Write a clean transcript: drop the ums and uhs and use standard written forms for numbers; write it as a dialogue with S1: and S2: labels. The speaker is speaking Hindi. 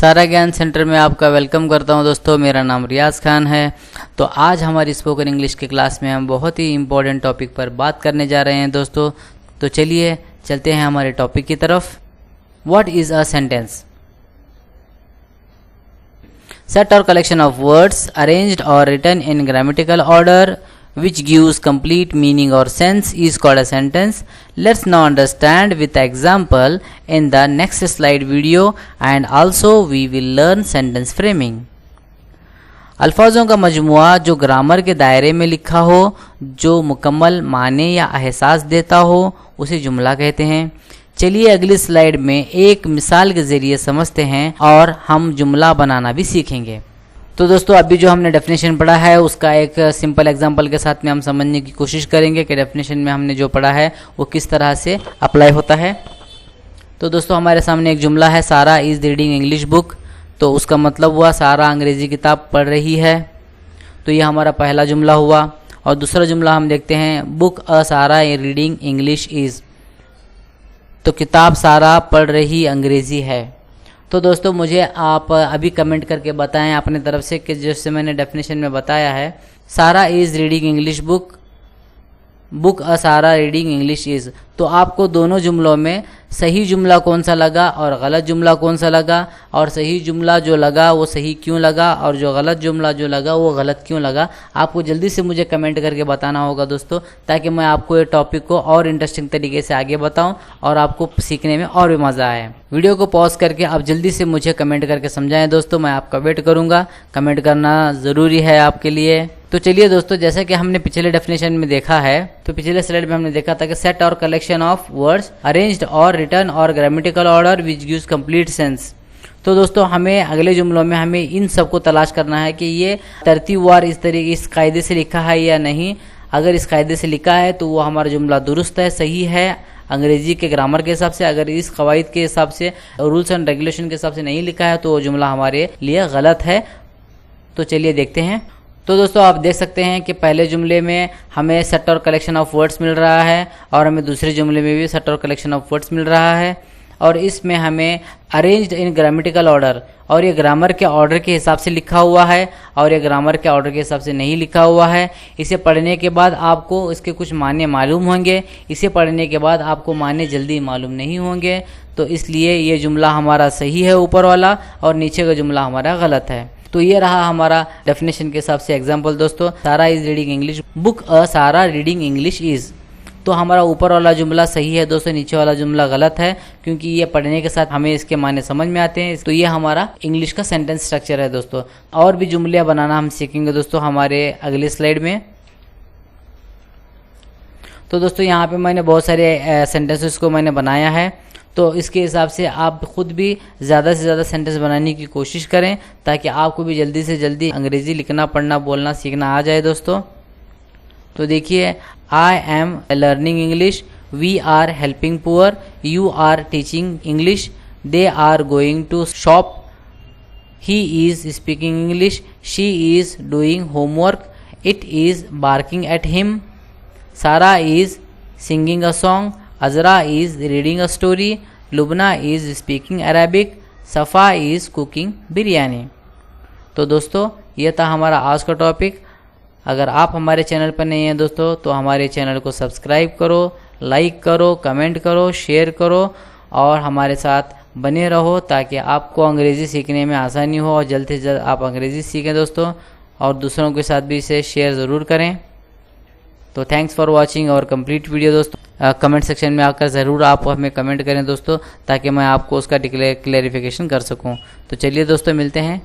S1: सारा ज्ञान सेंटर में आपका वेलकम करता हूं दोस्तों। मेरा नाम रियाज खान है। तो आज हमारी स्पोकन इंग्लिश की क्लास में हम बहुत ही इम्पोर्टेंट टॉपिक पर बात करने जा रहे हैं दोस्तों। तो चलिए चलते हैं हमारे टॉपिक की तरफ। What is a sentence? Set or collection of words arranged or written in grammatical order which gives complete meaning or sense is called a sentence. Let's now understand with example in the next slide video, and also we will learn sentence framing. अल्फाजों का मजमुआ जो ग्रामर के दायरे में लिखा हो, जो मुकम्मल माने या एहसास देता हो, उसे जुमला कहते हैं। चलिए अगली स्लाइड में एक मिसाल के ज़रिए समझते हैं और हम जुमला बनाना भी सीखेंगे। तो दोस्तों अभी जो हमने डेफिनेशन पढ़ा है उसका एक सिंपल एग्जांपल के साथ में हम समझने की कोशिश करेंगे कि डेफिनेशन में हमने जो पढ़ा है वो किस तरह से अप्लाई होता है। तो दोस्तों हमारे सामने एक जुमला है, Sara is reading English book. तो उसका मतलब हुआ सारा अंग्रेज़ी किताब पढ़ रही है। तो ये हमारा पहला जुमला हुआ। और दूसरा जुमला हम देखते हैं, book a Sara reading English is. तो किताब सारा पढ़ रही अंग्रेज़ी है। तो दोस्तों मुझे आप अभी कमेंट करके बताएं अपने तरफ से कि जैसे मैंने डेफिनेशन में बताया है, Sara is reading English book, book a Sara reading English is. तो आपको दोनों जुमलों में सही जुमला कौन सा लगा और गलत जुमला कौन सा लगा, और सही जुमला जो लगा वो सही क्यों लगा और जो गलत जुमला जो लगा वो गलत क्यों लगा, आपको जल्दी से मुझे कमेंट करके बताना होगा दोस्तों, ताकि मैं आपको ये टॉपिक को और इंटरेस्टिंग तरीके से आगे बताऊं और आपको सीखने में और भी मज़ा आए। वीडियो को पॉज करके आप जल्दी से मुझे कमेंट करके समझाएं दोस्तों, मैं आपका वेट करूँगा। कमेंट करना ज़रूरी है आपके लिए। तो चलिए दोस्तों, जैसा कि हमने पिछले डेफिनेशन में देखा है, तो पिछले स्लाइड में हमने देखा था कि सेट और कलेक्शन ऑफ वर्ड्स अरेंज्ड और रिटर्न और grammatical order which gives complete sense. तो दोस्तों हमें अगले जुमलों में हमें इन सब को तलाश करना है कि ये तरतीबवार इस तरीके इस कायदे से लिखा है या नहीं। अगर इस कायदे से लिखा है तो वो हमारा जुमला दुरुस्त है, सही है अंग्रेजी के ग्रामर के हिसाब से। अगर इस कवायद के हिसाब से, रूल्स एंड रेगुलेशन के हिसाब से नहीं लिखा है तो वो जुमला हमारे लिए गलत है। तो चलिए देखते हैं। तो दोस्तों आप देख सकते हैं कि पहले जुमले में हमें सेट और कलेक्शन ऑफ वर्ड्स मिल रहा है और हमें दूसरे जुमले में भी सेट और कलेक्शन ऑफ वर्ड्स मिल रहा है। और इसमें हमें अरेंज्ड इन ग्रामेटिकल ऑर्डर, और ये ग्रामर के ऑर्डर के हिसाब से लिखा हुआ है और ये ग्रामर के ऑर्डर के हिसाब से नहीं लिखा हुआ है। इसे पढ़ने के बाद आपको इसके कुछ मायने मालूम होंगे, इसे पढ़ने के बाद आपको मायने जल्दी मालूम नहीं होंगे। तो इसलिए ये जुमला हमारा सही है ऊपर वाला, और नीचे का जुमला हमारा गलत है। तो ये रहा हमारा डेफिनेशन के हिसाब से एग्जाम्पल दोस्तों, सारा is reading English book a Sara reading English is. तो हमारा ऊपर वाला जुमला सही है दोस्तों, नीचे वाला जुमला गलत है, क्योंकि ये पढ़ने के साथ हमें इसके मायने समझ में आते हैं। तो ये हमारा इंग्लिश का सेंटेंस स्ट्रक्चर है दोस्तों। और भी जुमले बनाना हम सीखेंगे दोस्तों हमारे अगले स्लाइड में। तो दोस्तों यहाँ पे मैंने बहुत सारे सेंटेंसेस को मैंने बनाया है, तो इसके हिसाब से आप खुद भी ज़्यादा से ज़्यादा सेंटेंस बनाने की कोशिश करें, ताकि आपको भी जल्दी से जल्दी अंग्रेज़ी लिखना पढ़ना बोलना सीखना आ जाए दोस्तों। तो देखिए, I am learning English, we are helping poor, you are teaching English, they are going to shop, he is speaking English, she is doing homework, it is barking at him, Sara is singing a song, Azra is reading a story, Lubna is speaking Arabic, Safa is cooking biryani. तो दोस्तों ये था हमारा आज का टॉपिक। अगर आप हमारे चैनल पर नहीं हैं दोस्तों, तो हमारे चैनल को सब्सक्राइब करो, लाइक करो, कमेंट करो, शेयर करो और हमारे साथ बने रहो, ताकि आपको अंग्रेज़ी सीखने में आसानी हो और जल्द से जल्द आप अंग्रेज़ी सीखें दोस्तों। और दूसरों के साथ भी इसे शेयर ज़रूर करें। तो थैंक्स फॉर वॉचिंग और कंप्लीट वीडियो दोस्तों। कमेंट सेक्शन में आकर ज़रूर आप हमें कमेंट करें दोस्तों, ताकि मैं आपको उसका क्लैरिफिकेशन कर सकूं। तो चलिए दोस्तों मिलते हैं।